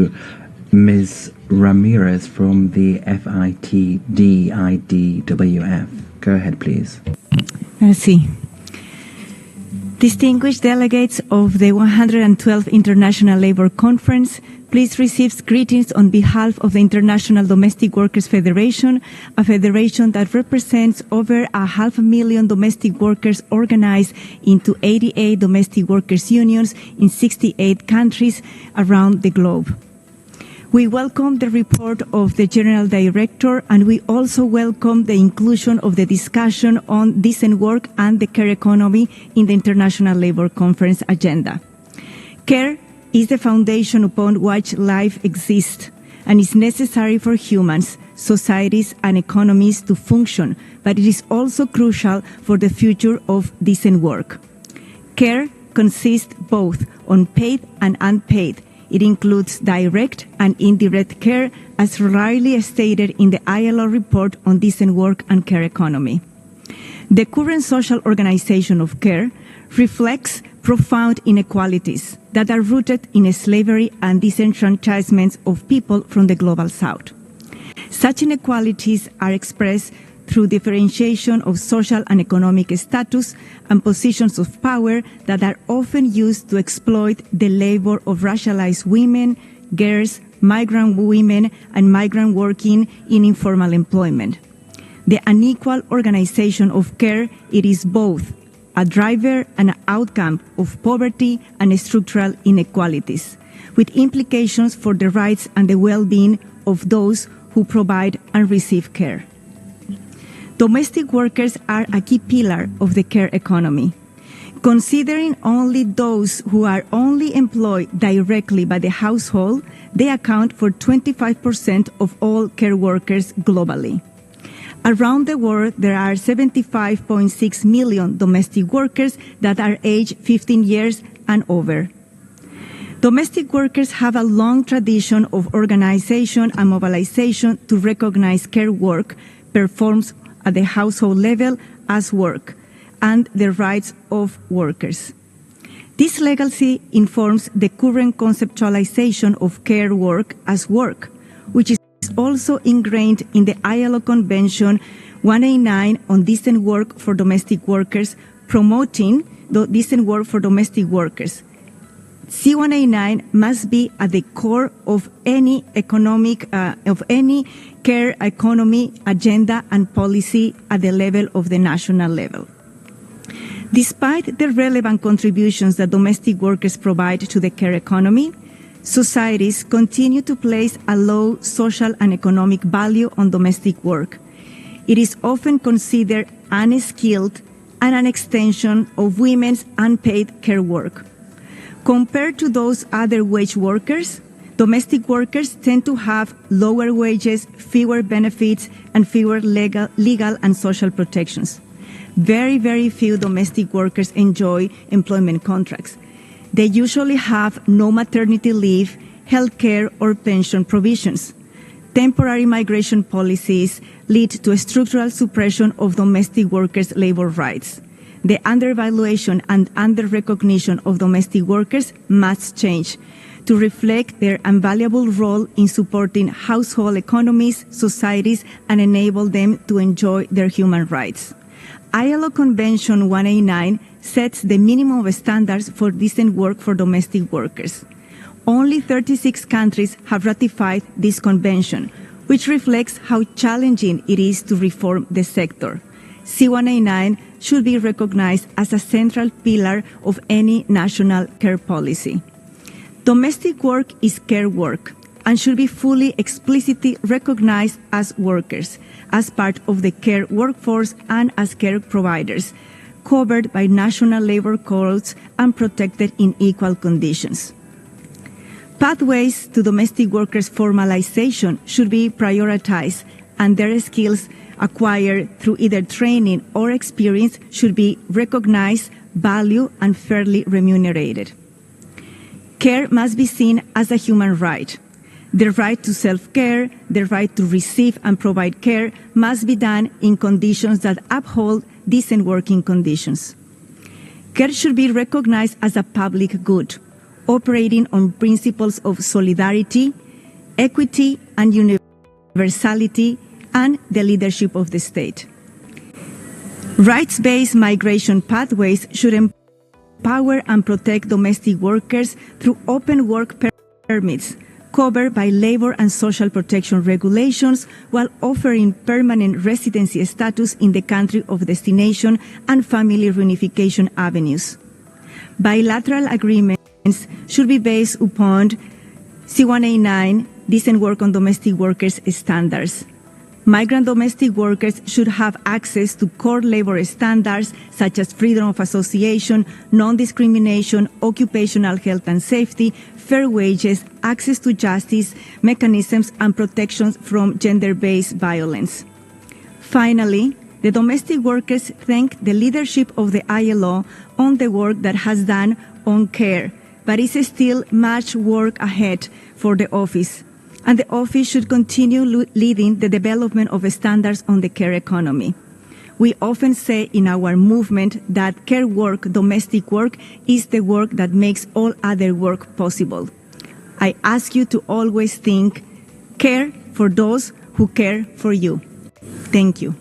to Ms. Ramirez from the FITDIDWF. Go ahead, please. Merci. Distinguished delegates of the 112th International Labour Conference, please receive greetings on behalf of the International Domestic Workers Federation, a federation that represents over 500,000 domestic workers organized into 88 domestic workers unions in 68 countries around the globe. We welcome the report of the General Director, and we also welcome the inclusion of the discussion on decent work and the care economy in the International Labour Conference agenda. Care is the foundation upon which life exists and is necessary for humans, societies, and economies to function, but it is also crucial for the future of decent work. Care consists both on paid and unpaid. It includes direct and indirect care, as rarely stated in the ILO report on decent work and care economy. The current social organization of care reflects profound inequalities that are rooted in slavery and disenfranchisement of people from the global south. Such inequalities are expressed through differentiation of social and economic status and positions of power that are often used to exploit the labor of racialized women, girls, migrant women, and migrant working in informal employment. The unequal organization of care, it is both a driver and an outcome of poverty and structural inequalities, with implications for the rights and the well-being of those who provide and receive care. Domestic workers are a key pillar of the care economy. Considering only those who are only employed directly by the household, they account for 25% of all care workers globally. Around the world, there are 75.6 million domestic workers that are aged 15 years and over. Domestic workers have a long tradition of organization and mobilization to recognize care work performed at the household level as work and the rights of workers. This legacy informs the current conceptualization of care work as work, which is also ingrained in the ILO Convention 189 on decent work for domestic workers, promoting decent work for domestic workers. C189 must be at the core of any care economy agenda and policy at the level of the national level. Despite the relevant contributions that domestic workers provide to the care economy, societies continue to place a low social and economic value on domestic work. It is often considered unskilled and an extension of women's unpaid care work. Compared to those other wage workers, domestic workers tend to have lower wages, fewer benefits, and fewer legal and social protections. Very, very few domestic workers enjoy employment contracts. They usually have no maternity leave, health care, or pension provisions. Temporary migration policies lead to a structural suppression of domestic workers' labor rights. The undervaluation and under-recognition of domestic workers must change to reflect their invaluable role in supporting household economies, societies, and enable them to enjoy their human rights. ILO Convention 189 sets the minimum standards for decent work for domestic workers. Only 36 countries have ratified this convention, which reflects how challenging it is to reform the sector. C189 should be recognized as a central pillar of any national care policy. Domestic work is care work and should be fully explicitly recognized as workers, as part of the care workforce and as care providers, covered by national labor codes and protected in equal conditions. Pathways to domestic workers' formalization should be prioritized, and their skills acquired through either training or experience should be recognized, valued, and fairly remunerated. Care must be seen as a human right. The right to self-care, the right to receive and provide care must be done in conditions that uphold decent working conditions. Care should be recognized as a public good. operating on principles of solidarity, equity, and universality, and the leadership of the state. Rights-based migration pathways should empower and protect domestic workers through open work permits covered by labor and social protection regulations, while offering permanent residency status in the country of destination and family reunification avenues. Bilateral agreements should be based upon C189 decent work on domestic workers standards. Migrant domestic workers should have access to core labor standards such as freedom of association, non-discrimination, occupational health and safety, fair wages, access to justice, mechanisms, and protections from gender-based violence. Finally, the domestic workers thank the leadership of the ILO on the work that has done on care, but is still much work ahead for the office. And the office should continue leading the development of standards on the care economy. We often say in our movement that care work, domestic work, is the work that makes all other work possible. I ask you to always think, care for those who care for you. Thank you.